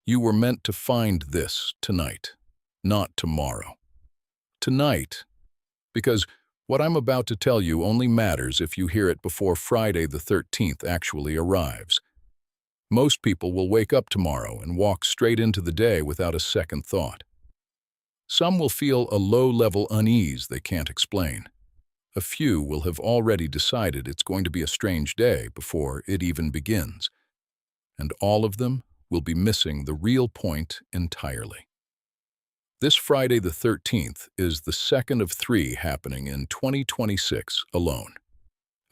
You were meant to find this tonight, not tomorrow. Tonight, because what I'm about to tell you only matters if you hear it before Friday the 13th actually arrives. Most people will wake up tomorrow and walk straight into the day without a second thought. Some will feel a low-level unease they can't explain. A few will have already decided it's going to be a strange day before it even begins. And all of them will be missing the real point entirely. This Friday the 13th is the second of 3 happening in 2026 alone,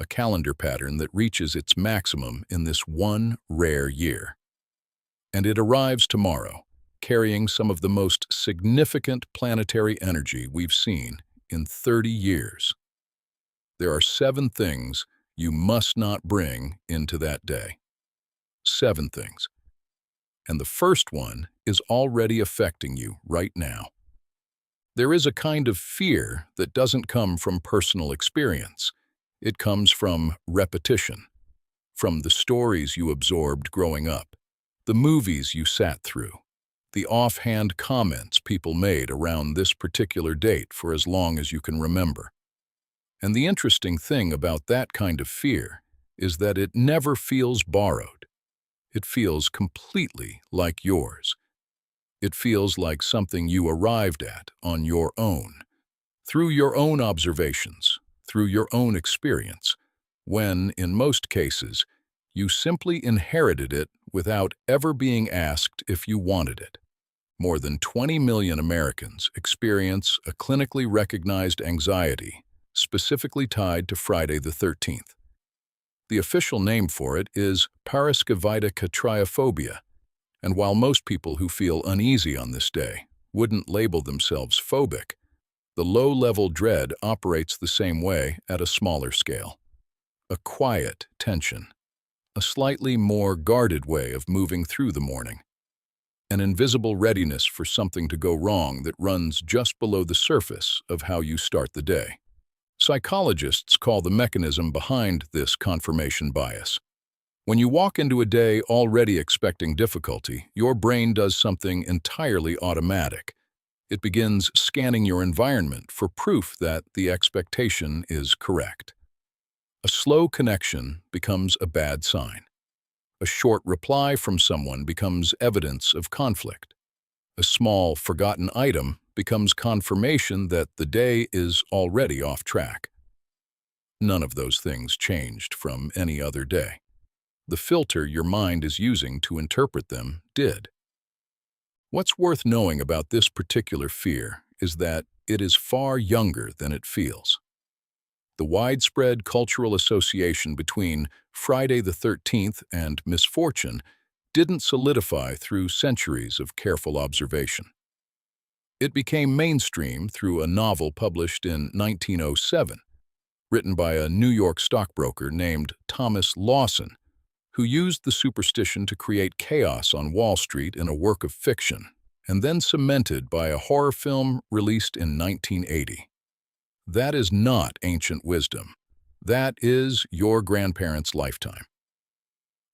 a calendar pattern that reaches its maximum in this one rare year. And it arrives tomorrow, carrying some of the most significant planetary energy we've seen in 30 years. There are 7 things you must not bring into that day. 7 things. And the first one is already affecting you right now. There is a kind of fear that doesn't come from personal experience. It comes from repetition, from the stories you absorbed growing up, the movies you sat through, the offhand comments people made around this particular date for as long as you can remember. And the interesting thing about that kind of fear is that it never feels borrowed. It feels completely like yours. It feels like something you arrived at on your own, through your own observations, through your own experience, when, in most cases, you simply inherited it without ever being asked if you wanted it. More than 20 million Americans experience a clinically recognized anxiety specifically tied to Friday the 13th. The official name for it is paraskevidekatriophobia, and while most people who feel uneasy on this day wouldn't label themselves phobic, the low-level dread operates the same way at a smaller scale. A quiet tension, a slightly more guarded way of moving through the morning, an invisible readiness for something to go wrong that runs just below the surface of how you start the day. Psychologists call the mechanism behind this confirmation bias. When you walk into a day already expecting difficulty, your brain does something entirely automatic. It begins scanning your environment for proof that the expectation is correct. A slow connection becomes a bad sign. A short reply from someone becomes evidence of conflict. A small, forgotten item becomes confirmation that the day is already off track. None of those things changed from any other day. The filter your mind is using to interpret them did. What's worth knowing about this particular fear is that it is far younger than it feels. The widespread cultural association between Friday the 13th and misfortune didn't solidify through centuries of careful observation. It became mainstream through a novel published in 1907, written by a New York stockbroker named Thomas Lawson, who used the superstition to create chaos on Wall Street in a work of fiction, and then cemented by a horror film released in 1980. That is not ancient wisdom. That is your grandparents' lifetime.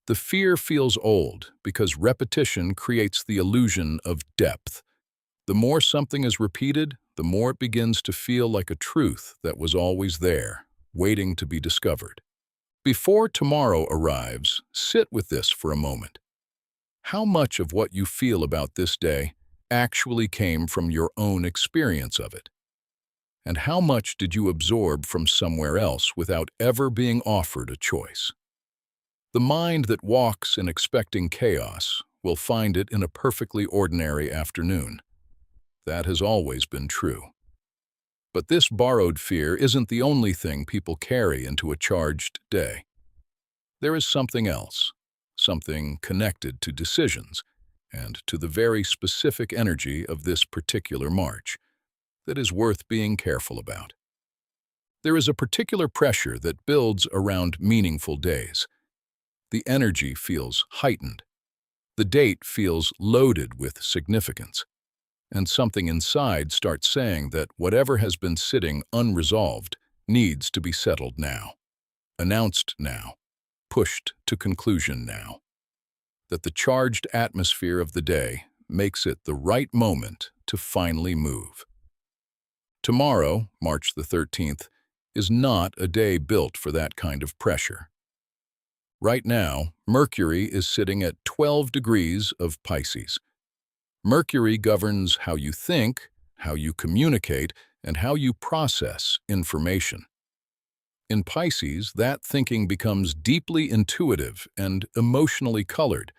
The fear feels old because repetition creates the illusion of depth. The more something is repeated, the more it begins to feel like a truth that was always there, waiting to be discovered. Before tomorrow arrives, sit with this for a moment. How much of what you feel about this day actually came from your own experience of it? And how much did you absorb from somewhere else without ever being offered a choice? The mind that walks in expecting chaos will find it in a perfectly ordinary afternoon. That has always been true. But this borrowed fear isn't the only thing people carry into a charged day. There is something else, something connected to decisions and to the very specific energy of this particular March that is worth being careful about. There is a particular pressure that builds around meaningful days. The energy feels heightened. The date feels loaded with significance. And something inside starts saying that whatever has been sitting unresolved needs to be settled now, announced now, pushed to conclusion now. that the charged atmosphere of the day makes it the right moment to finally move. Tomorrow, March the 13th, is not a day built for that kind of pressure. Right now, Mercury is sitting at 12 degrees of Pisces. Mercury governs how you think, how you communicate, and how you process information. In Pisces, that thinking becomes deeply intuitive and emotionally colored,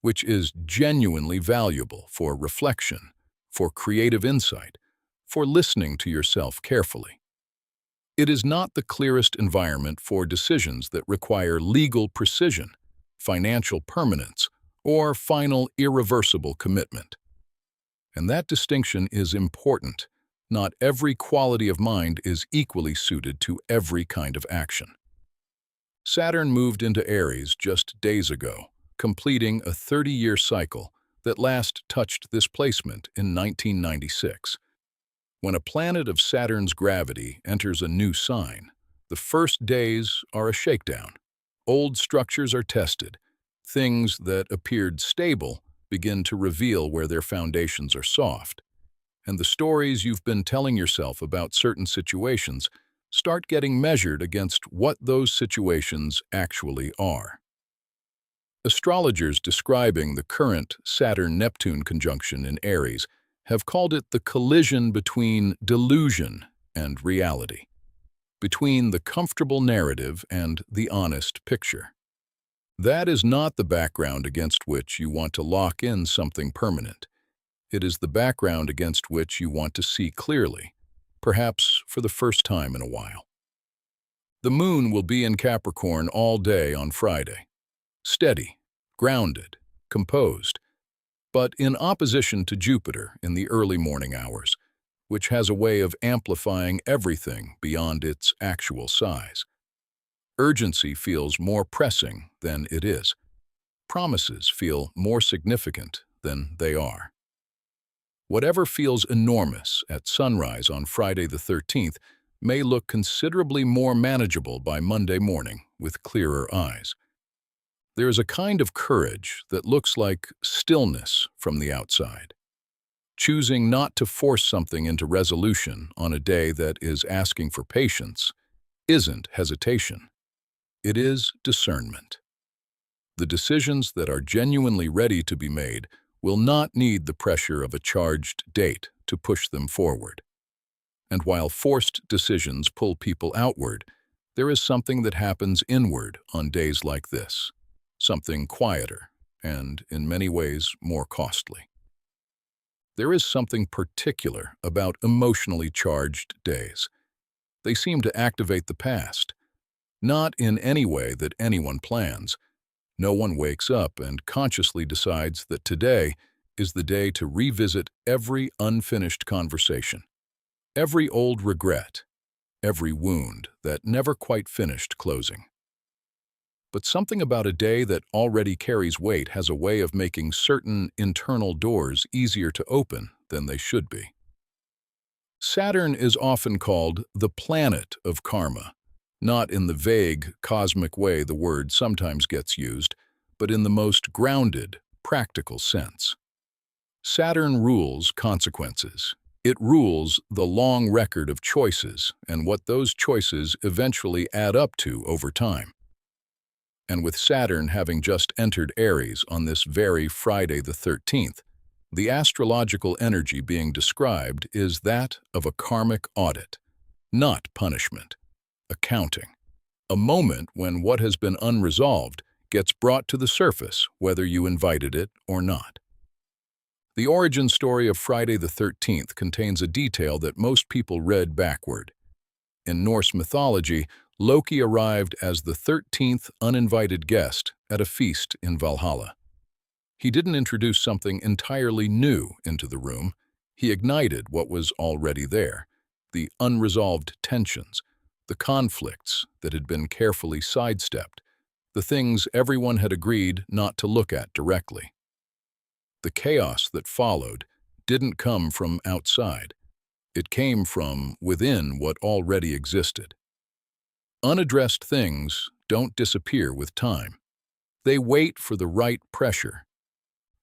which is genuinely valuable for reflection, for creative insight, for listening to yourself carefully. It is not the clearest environment for decisions that require legal precision, financial permanence, or final irreversible commitment. And that distinction is important. Not every quality of mind is equally suited to every kind of action. Saturn moved into Aries just days ago, completing a 30-year cycle that last touched this placement in 1996. When a planet of Saturn's gravity enters a new sign, the first days are a shakedown. Old structures are tested. Things that appeared stable begin to reveal where their foundations are soft. And the stories you've been telling yourself about certain situations start getting measured against what those situations actually are. Astrologers describing the current Saturn-Neptune conjunction in Aries have called it the collision between delusion and reality, between the comfortable narrative and the honest picture. That is not the background against which you want to lock in something permanent. It is the background against which you want to see clearly, perhaps for the first time in a while. The moon will be in Capricorn all day on Friday. Steady, grounded, composed, but in opposition to Jupiter in the early morning hours, which has a way of amplifying everything beyond its actual size. Urgency feels more pressing than it is. Promises feel more significant than they are. Whatever feels enormous at sunrise on Friday the 13th may look considerably more manageable by Monday morning with clearer eyes. There is a kind of courage that looks like stillness from the outside. Choosing not to force something into resolution on a day that is asking for patience isn't hesitation. It is discernment. The decisions that are genuinely ready to be made will not need the pressure of a charged date to push them forward. And while forced decisions pull people outward, there is something that happens inward on days like this, something quieter and, in many ways, more costly. There is something particular about emotionally charged days. They seem to activate the past, not in any way that anyone plans. No one wakes up and consciously decides that today is the day to revisit every unfinished conversation, every old regret, every wound that never quite finished closing. But something about a day that already carries weight has a way of making certain internal doors easier to open than they should be. Saturn is often called the planet of karma, not in the vague, cosmic way the word sometimes gets used, but in the most grounded, practical sense. Saturn rules consequences. It rules the long record of choices and what those choices eventually add up to over time. And with Saturn having just entered Aries on this very Friday the 13th, the astrological energy being described is that of a karmic audit, not punishment. Accounting, a moment when what has been unresolved gets brought to the surface whether you invited it or not. The origin story of Friday the 13th contains a detail that most people read backward. In Norse mythology, Loki arrived as the 13th uninvited guest at a feast in Valhalla. He didn't introduce something entirely new into the room. He ignited what was already there, the unresolved tensions, the conflicts that had been carefully sidestepped, the things everyone had agreed not to look at directly. The chaos that followed didn't come from outside. It came from within what already existed. Unaddressed things don't disappear with time. They wait for the right pressure.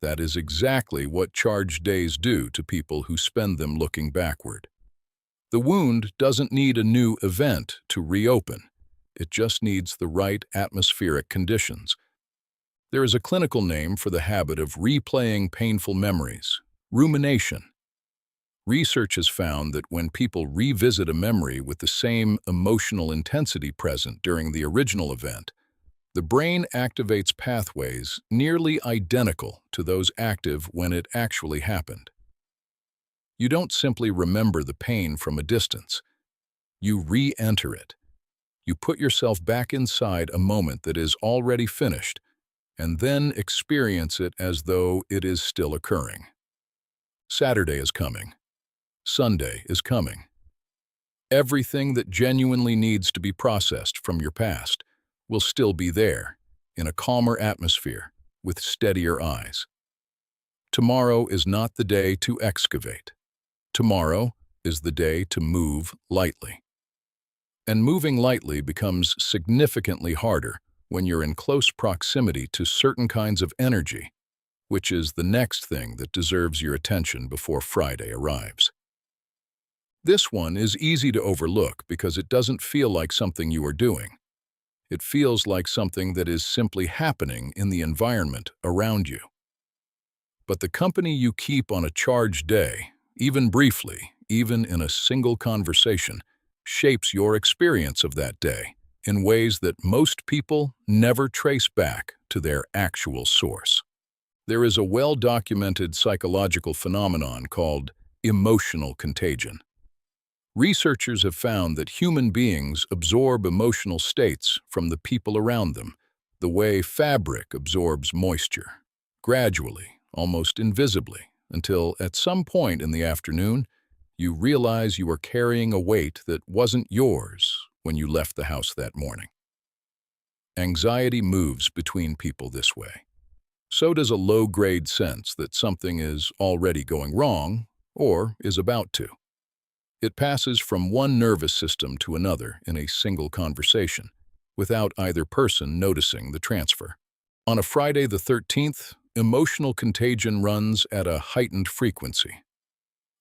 That is exactly what charged days do to people who spend them looking backward. The wound doesn't need a new event to reopen. It just needs the right atmospheric conditions. There is a clinical name for the habit of replaying painful memories: rumination. Research has found that when people revisit a memory with the same emotional intensity present during the original event, the brain activates pathways nearly identical to those active when it actually happened. You don't simply remember the pain from a distance. You re-enter it. You put yourself back inside a moment that is already finished, and then experience it as though it is still occurring. Saturday is coming. Sunday is coming. Everything that genuinely needs to be processed from your past will still be there, in a calmer atmosphere, with steadier eyes. Tomorrow is not the day to excavate. Tomorrow is the day to move lightly. And moving lightly becomes significantly harder when you're in close proximity to certain kinds of energy, which is the next thing that deserves your attention before Friday arrives. This one is easy to overlook because it doesn't feel like something you are doing. It feels like something that is simply happening in the environment around you. But the company you keep on a charged day, even briefly, even in a single conversation, shapes your experience of that day in ways that most people never trace back to their actual source. There is a well-documented psychological phenomenon called emotional contagion. Researchers have found that human beings absorb emotional states from the people around them, the way fabric absorbs moisture, gradually, almost invisibly, until at some point in the afternoon, you realize you are carrying a weight that wasn't yours when you left the house that morning. Anxiety moves between people this way. So does a low-grade sense that something is already going wrong or is about to. It passes from one nervous system to another in a single conversation, without either person noticing the transfer. On a Friday the 13th, emotional contagion runs at a heightened frequency.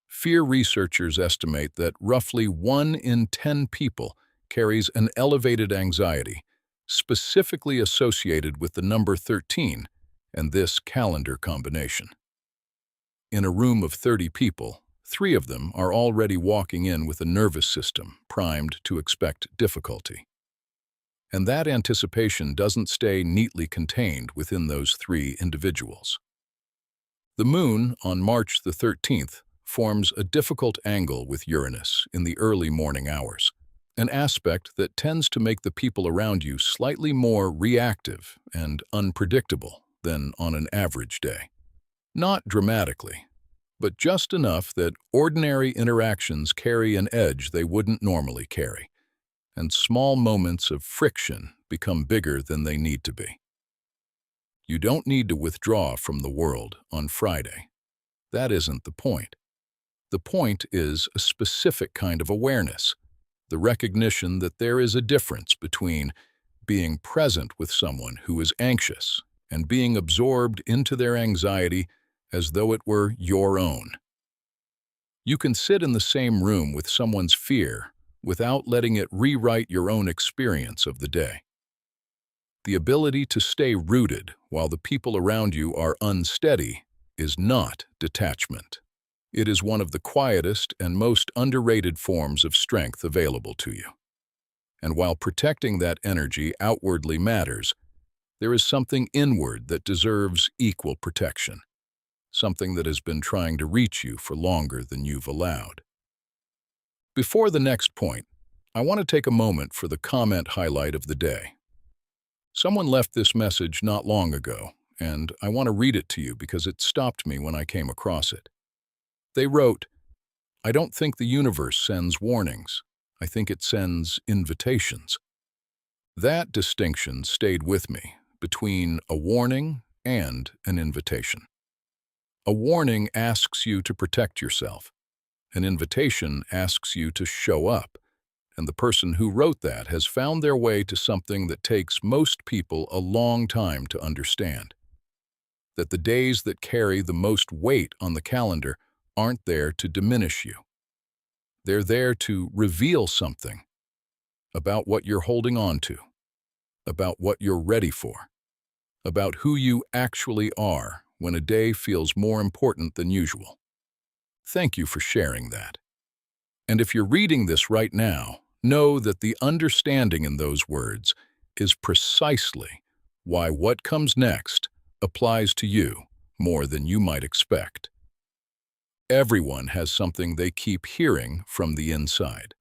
Fear researchers estimate that roughly 1 in 10 people carries an elevated anxiety, specifically associated with the number 13 and this calendar combination. In a room of 30 people, 3 of them are already walking in with a nervous system primed to expect difficulty. And that anticipation doesn't stay neatly contained within those 3 individuals. The moon, on March the 13th, forms a difficult angle with Uranus in the early morning hours, an aspect that tends to make the people around you slightly more reactive and unpredictable than on an average day. Not dramatically, but just enough that ordinary interactions carry an edge they wouldn't normally carry, and small moments of friction become bigger than they need to be. You don't need to withdraw from the world on Friday. That isn't the point. The point is a specific kind of awareness, the recognition that there is a difference between being present with someone who is anxious and being absorbed into their anxiety as though it were your own. You can sit in the same room with someone's fear without letting it rewrite your own experience of the day. The ability to stay rooted while the people around you are unsteady is not detachment. It is one of the quietest and most underrated forms of strength available to you. And while protecting that energy outwardly matters, there is something inward that deserves equal protection, something that has been trying to reach you for longer than you've allowed. Before the next point, I want to take a moment for the comment highlight of the day. Someone left this message not long ago, and I want to read it to you because it stopped me when I came across it. They wrote, "I don't think the universe sends warnings. I think it sends invitations." That distinction stayed with me between a warning and an invitation. A warning asks you to protect yourself. An invitation asks you to show up, and the person who wrote that has found their way to something that takes most people a long time to understand. That the days that carry the most weight on the calendar aren't there to diminish you. They're there to reveal something about what you're holding on to, about what you're ready for, about who you actually are when a day feels more important than usual. Thank you for sharing that. And if you're reading this right now, know that the understanding in those words is precisely why what comes next applies to you more than you might expect. Everyone has something they keep hearing from the inside.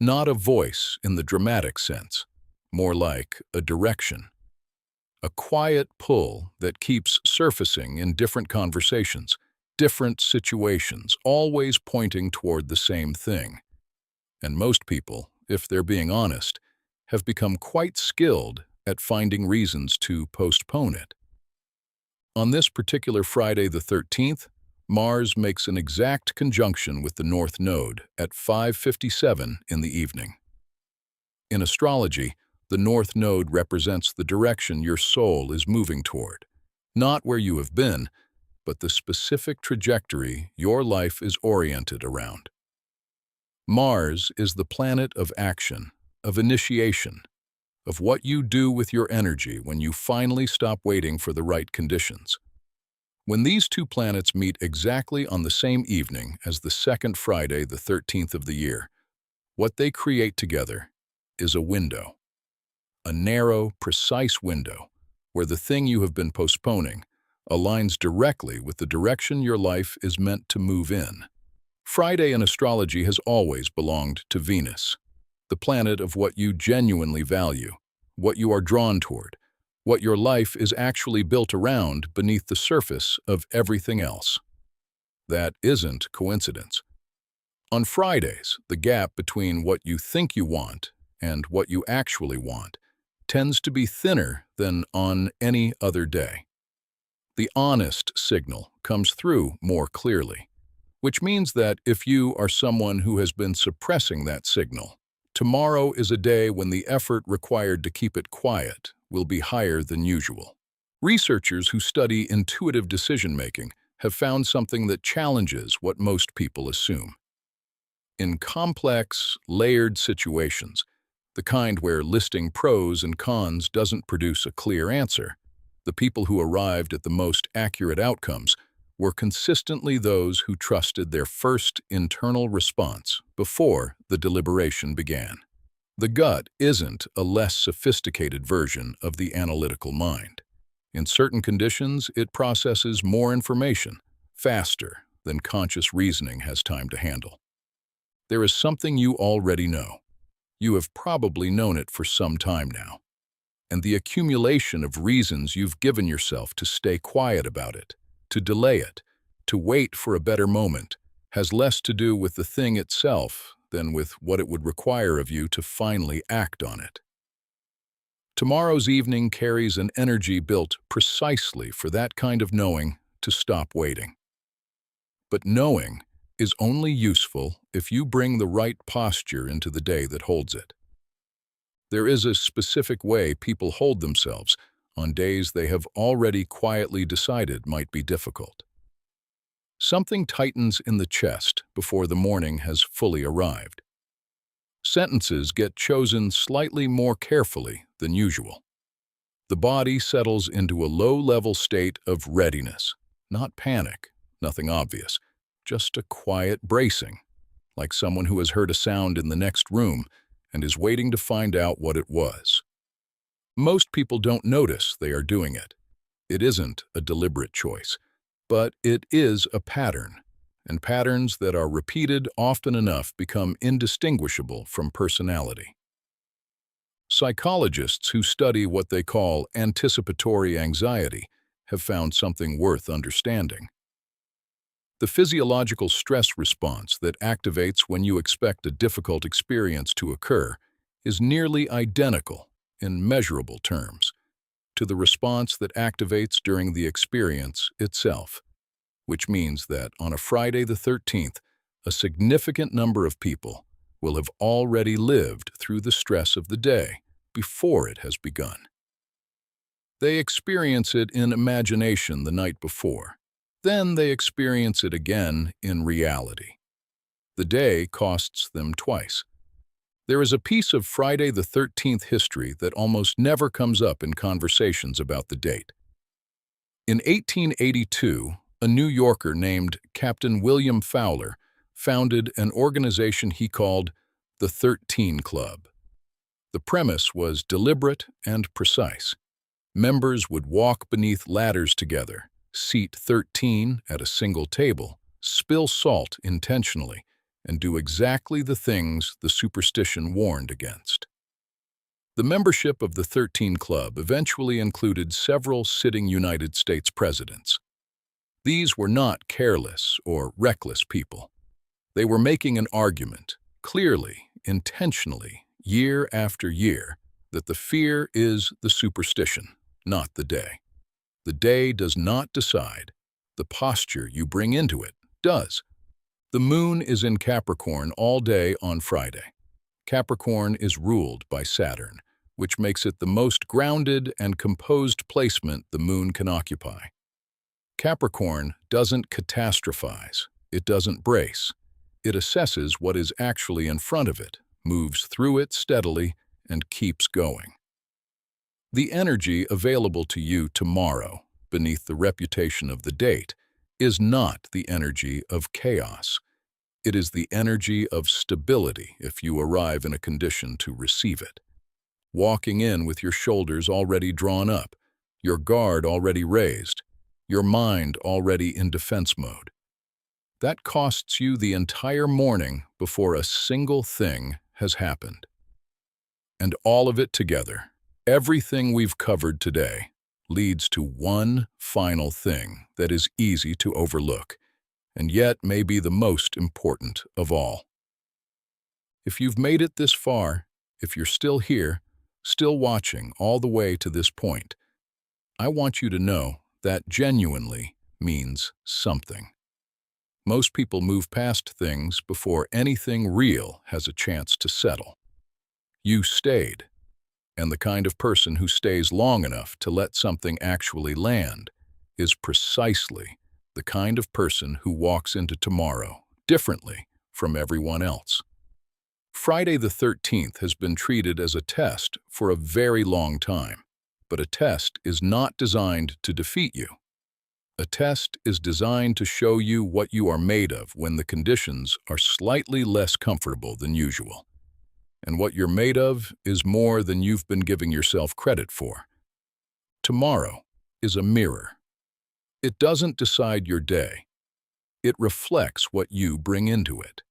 Not a voice in the dramatic sense, more like a direction. A quiet pull that keeps surfacing in different conversations, different situations, always pointing toward the same thing. And most people, if they're being honest, have become quite skilled at finding reasons to postpone it. On this particular Friday the 13th, Mars makes an exact conjunction with the North Node at 5:57 in the evening. In astrology, the North Node represents the direction your soul is moving toward, not where you have been, but the specific trajectory your life is oriented around. Mars is the planet of action, of initiation, of what you do with your energy when you finally stop waiting for the right conditions. When these two planets meet exactly on the same evening as the second Friday, the 13th of the year, what they create together is a window. A narrow, precise window where the thing you have been postponing aligns directly with the direction your life is meant to move in. Friday in astrology has always belonged to Venus, the planet of what you genuinely value, what you are drawn toward, what your life is actually built around beneath the surface of everything else. That isn't coincidence. On Fridays, the gap between what you think you want and what you actually want tends to be thinner than on any other day. The honest signal comes through more clearly, which means that if you are someone who has been suppressing that signal, tomorrow is a day when the effort required to keep it quiet will be higher than usual. Researchers who study intuitive decision-making have found something that challenges what most people assume. In complex, layered situations, the kind where listing pros and cons doesn't produce a clear answer, the people who arrived at the most accurate outcomes were consistently those who trusted their first internal response before the deliberation began. The gut isn't a less sophisticated version of the analytical mind. In certain conditions, it processes more information, faster than conscious reasoning has time to handle. There is something you already know. You have probably known it for some time now. And the accumulation of reasons you've given yourself to stay quiet about it, to delay it, to wait for a better moment, has less to do with the thing itself than with what it would require of you to finally act on it. Tomorrow's evening carries an energy built precisely for that kind of knowing to stop waiting. But knowing is only useful if you bring the right posture into the day that holds it. There is a specific way people hold themselves on days they have already quietly decided might be difficult. Something tightens in the chest before the morning has fully arrived. Sentences get chosen slightly more carefully than usual. The body settles into a low-level state of readiness, not panic, nothing obvious, just a quiet bracing, like someone who has heard a sound in the next room and is waiting to find out what it was. Most people don't notice they are doing it. It isn't a deliberate choice, but it is a pattern, and patterns that are repeated often enough become indistinguishable from personality. Psychologists who study what they call anticipatory anxiety have found something worth understanding. The physiological stress response that activates when you expect a difficult experience to occur is nearly identical, in measurable terms, to the response that activates during the experience itself, which means that on a Friday the 13th, a significant number of people, will have already lived through the stress of the day before it has begun. They experience it in imagination the night before. Then they experience it again in reality. The day costs them twice. There is a piece of Friday the 13th history that almost never comes up in conversations about the date. In 1882, a New Yorker named Captain William Fowler founded an organization he called the 13 Club. The premise was deliberate and precise. Members would walk beneath ladders together, seat 13 at a single table, spill salt intentionally, and do exactly the things the superstition warned against. The membership of the 13 Club eventually included several sitting United States presidents. These were not careless or reckless people. They were making an argument, clearly, intentionally, year after year, that the fear is the superstition, not the day. The day does not decide. The posture you bring into it does. The moon is in Capricorn all day on Friday. Capricorn is ruled by Saturn, which makes it the most grounded and composed placement the moon can occupy. Capricorn doesn't catastrophize. It doesn't brace. It assesses what is actually in front of it, moves through it steadily, and keeps going. The energy available to you tomorrow, beneath the reputation of the date, is not the energy of chaos. It is the energy of stability if you arrive in a condition to receive it. Walking in with your shoulders already drawn up, your guard already raised, your mind already in defense mode. That costs you the entire morning before a single thing has happened. And all of it together, everything we've covered today, leads to one final thing that is easy to overlook, and yet may be the most important of all. If you've made it this far, if you're still here, still watching all the way to this point, I want you to know that genuinely means something. Most people move past things before anything real has a chance to settle. You stayed, and the kind of person who stays long enough to let something actually land is precisely the kind of person who walks into tomorrow differently from everyone else. Friday the 13th has been treated as a test for a very long time, but a test is not designed to defeat you. A test is designed to show you what you are made of when the conditions are slightly less comfortable than usual. And what you're made of is more than you've been giving yourself credit for. Tomorrow is a mirror. It doesn't decide your day. It reflects what you bring into it.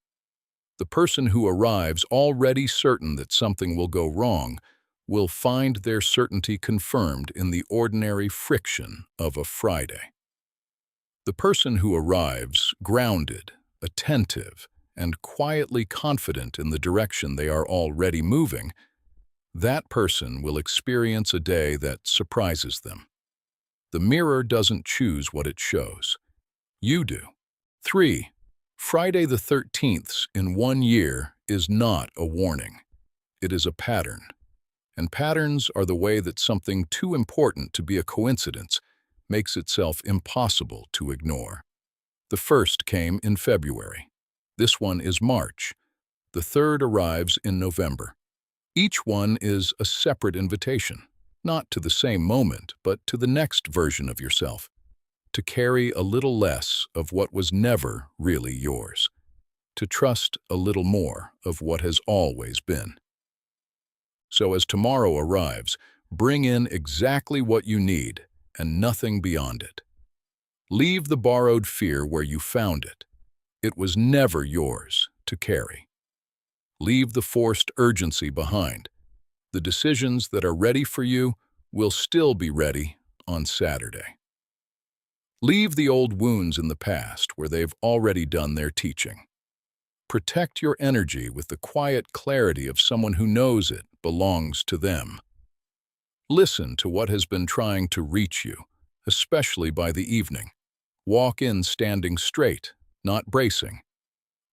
The person who arrives already certain that something will go wrong will find their certainty confirmed in the ordinary friction of a Friday. The person who arrives grounded, attentive, and quietly confident in the direction they are already moving, that person will experience a day that surprises them. The mirror doesn't choose what it shows. You do. 3. Friday the 13th in 1 year is not a warning. It is a pattern. And patterns are the way that something too important to be a coincidence makes itself impossible to ignore. The first came in February. This one is March. The third arrives in November. Each one is a separate invitation, not to the same moment, but to the next version of yourself, to carry a little less of what was never really yours, to trust a little more of what has always been. So as tomorrow arrives, bring in exactly what you need and nothing beyond it. Leave the borrowed fear where you found it. It was never yours to carry. Leave the forced urgency behind. The decisions that are ready for you will still be ready on Saturday. Leave the old wounds in the past where they've already done their teaching. Protect your energy with the quiet clarity of someone who knows it belongs to them. Listen to what has been trying to reach you, especially by the evening. Walk in standing straight, not bracing,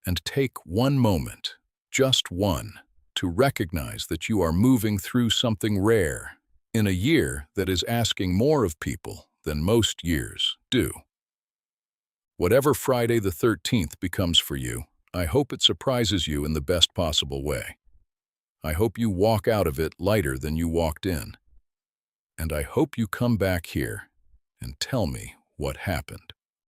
and take one moment, just one, to recognize that you are moving through something rare in a year that is asking more of people than most years do. Whatever Friday the 13th becomes for you, I hope it surprises you in the best possible way. I hope you walk out of it lighter than you walked in. And I hope you come back here and tell me what happened.